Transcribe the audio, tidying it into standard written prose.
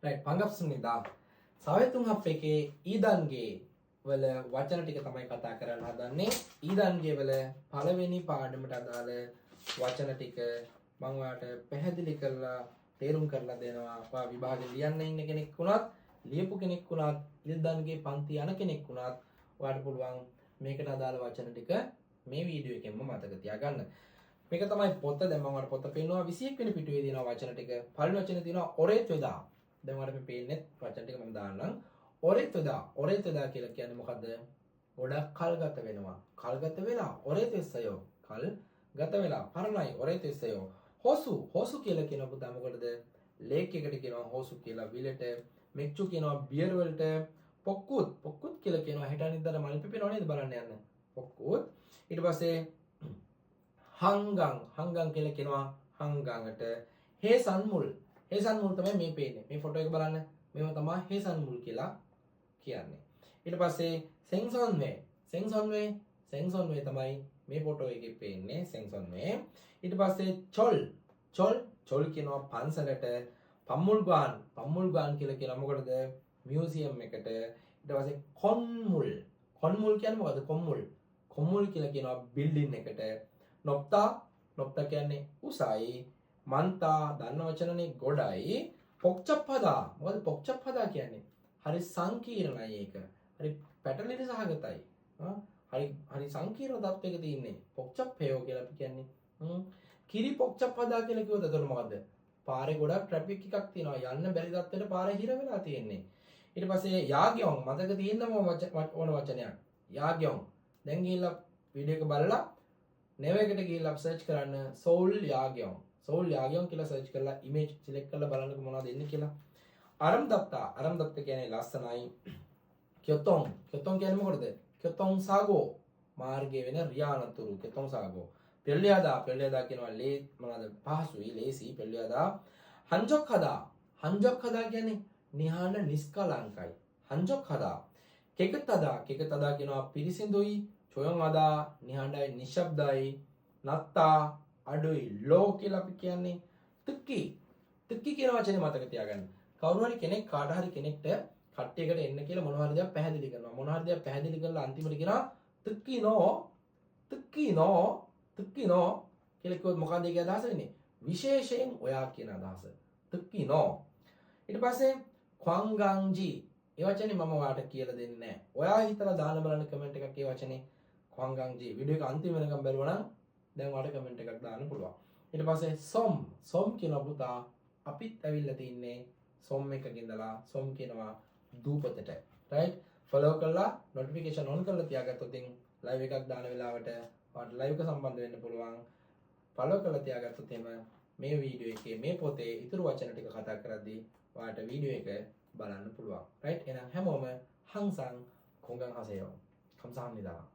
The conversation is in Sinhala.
right 반갑습니다. 사회통합백의 2단계 වල වචන ටික තමයි කතා කරන්න හදන්නේ. 2단계 වල පළවෙනි පාඩමට අදාළ වචන ටික මම ඔයාලට පැහැදිලි කරලා තේරුම් කරලා දෙනවා. ඔයා විභාගෙ ලියන්න ඉන්න කෙනෙක් වුණත්, ලියපු කෙනෙක් වුණත්, 2단계 පන්ති යන කෙනෙක් වුණත් ඔයාලට පුළුවන් මේකට අදාළ වචන ටික මේ වීඩියෝ එකෙන්ම මතක තියාගන්න. මේක තමයි පොත. දැන් මම ඔයාලට පොත පෙන්නවා. 21 වෙනි පිටුවේ තියෙනවා වචන ටික. පළවෙනි වචනේ තියෙනවා ඔරේත් යොදා. දැන් ඔයාලට මේ පේන්නේ වචන ටික මම දාන්නම්. ඔරේත් යොදා. ඔරේත් යොදා කියලා කියන්නේ මොකද්ද? ගොඩක් කල් ගත වෙනවා. කල් ගත වෙලා ඔරේත් වෙස්සයෝ. කල් ගත වෙලා පරණයි ඔරේත් වෙස්සයෝ. හොසු. හොසු කියලා කියන පුතා මොකටද? ලේක් එකට කියනවා හොසු කියලා. විලට මෙච්චු කියනවා බියර් වලට. පොක්කුත්. පොක්කුත් කියලා කියනවා හෙට අනිද්දාට මල් පිපෙනව නේද බලන්න යන්න. පොක්කුත්. ඊට පස්සේ හංගන්. හංගන් කියලා කියනවා හංගඟට. හේසන් මුල්. හේසන් මුල් තමයි මේ පේන්නේ. මේ ෆොටෝ එක බලන්න. මේව තමයි හේසන් මුල් කියලා කියන්නේ. ඊට පස්සේ සෙන්සොන් වේ. සෙන්සොන් වේ. සෙන්සොන් වේ තමයි මේ ෆොටෝ එකේ පේන්නේ සෙන්සොන් වේ. ඊට පස්සේ චොල්. චොල්. චොල් කියනවා පන්සලට. පම්මුල්ගාන්. පම්මුල්ගාන් කියලා කියනවා මොකටද? මියුසියම් එකට. ඊට පස්සේ කොන්මුල්. කොන්මුල් කියන්නේ මොකද්ද? කොම්මුල්. කොම්මුල් කියලා කියනවා බිල්ඩින් එකට. නොප්තා. නොප්තා කියන්නේ උසයි. මන්තා දන්න වචනනේ ගොඩයි. පොක්චප්පදා. මොකද පොක්චප්පදා කියන්නේ? හරි සංකීර්ණයි ඒක. හරි පැටලිලි සහගතයි. හරි සංකීර්ණ තත්ත්වයක තියෙන්නේ. පොක්චප්පයෝ කියලා අපි කියන්නේ. කිරි පොක්චප්පදා කියලා කිව්වොත් එතකොට මොකද්ද? පාරේ ගොඩක් ට්‍රැෆික් එකක් තියෙනවා. යන්න බැරි තත්ත්වෙට පාරේ හිර වෙලා තියෙන්නේ. ඊට පස්සේ යාග්‍යොන් මතක තියෙනම ඕන වචනයක්. යාග්‍යොන්. දැන් ගිහිල්ලා වීඩියෝ එක බලලා නෙව එකට ගිහිල්ලා සර්ච් කරන්න සෝල් යාග්‍යොන්. සෝල් යාග්‍යොන් කියලා සර්ච් කරලා ඉමේජ් සිලෙක්ට් කරලා බලන්නකො මොනවද එන්නේ කියලා. අරම්දත්තා. අරම්දත්ත කියන්නේ ලස්සනයි. කියොතොන්. කියොතොන් කියන්නේ මොකටද? කියොතොන් සාගෝ. මාර්ගයේ වෙන රියානතුරු කියොතොන් සාගෝ. පෙල්ලියාදා. පෙල්ලියාදා කියනවා ලේ මොනවද? පහසුයි, ලේසි පෙල්ලියාදා. හංජොක් හදා. හංජොක් හදා කියන්නේ නිහඬ නිස්කලංකයි. හංජොක් හදා. කෙකත් හදා. කෙකත් හදා කියනවා පිරිසිදුයි. චොයොන් හදා නිහඬයි, නිශ්ශබ්දයි. නත්තා අඩුයි. ලෝ කියලා අපි කියන්නේ. තුක්කි. තුක්කි කියන වචනේ මතක තියාගන්න. කවුරු හරි කෙනෙක් කාට හරි කෙනෙක්ට කට්ටියකට එන්න කියලා මොනවා හරි දෙයක් පැහැදිලි කරනවා. මොනවා හරි දෙයක් පැහැදිලි කරලා අන්තිමට කියනවා තුක්කි නෝ. තුක්කි නෝ. තුක්කි නෝ කියලා කිව්වොත් මොකක්ද ඒකේ අදහස වෙන්නේ? විශේෂයෙන් ඔයා කියන අදහස. තුක්කි නෝ. ඊට පස්සේ ක්වංගංජි. ඒ වචනේ මම ඔයාලට කියලා දෙන්නේ නැහැ. ඔයා හිතලා දාන්න බලන්න කමෙන්ට් එකක් ඒ වචනේ ක්වංගංජි. වීඩියෝ එක අන්තිම වෙනකම් බැලුවා නම් දැන් ඔයාලට කමෙන්ට් එකක් දාන්න පුළුවන්. ඊට පස්සේ සොම්. සොම් කියන පුතා අපිත් ඇවිල්ලා තින්නේ සොම් එකකින් ඉඳලා සොම් කියනවා දූපතට. right? follow කරලා notification on කරලා තියාගත්තොත් live එකක් දාන වෙලාවට ඔයාලට live එක සම්බන්ධ වෙන්න පුළුවන්. follow කරලා තියාගත්තොත් මේ වීඩියෝ එකේ මේ පොතේ ඉතුරු වචන ටික කතා කරද්දී ඔයාලට වීඩියෝ එක බලන්න පුළුවන්. right? එහෙනම් හැමෝම හංසන් කොංගන් හසයෝ. 감사합니다.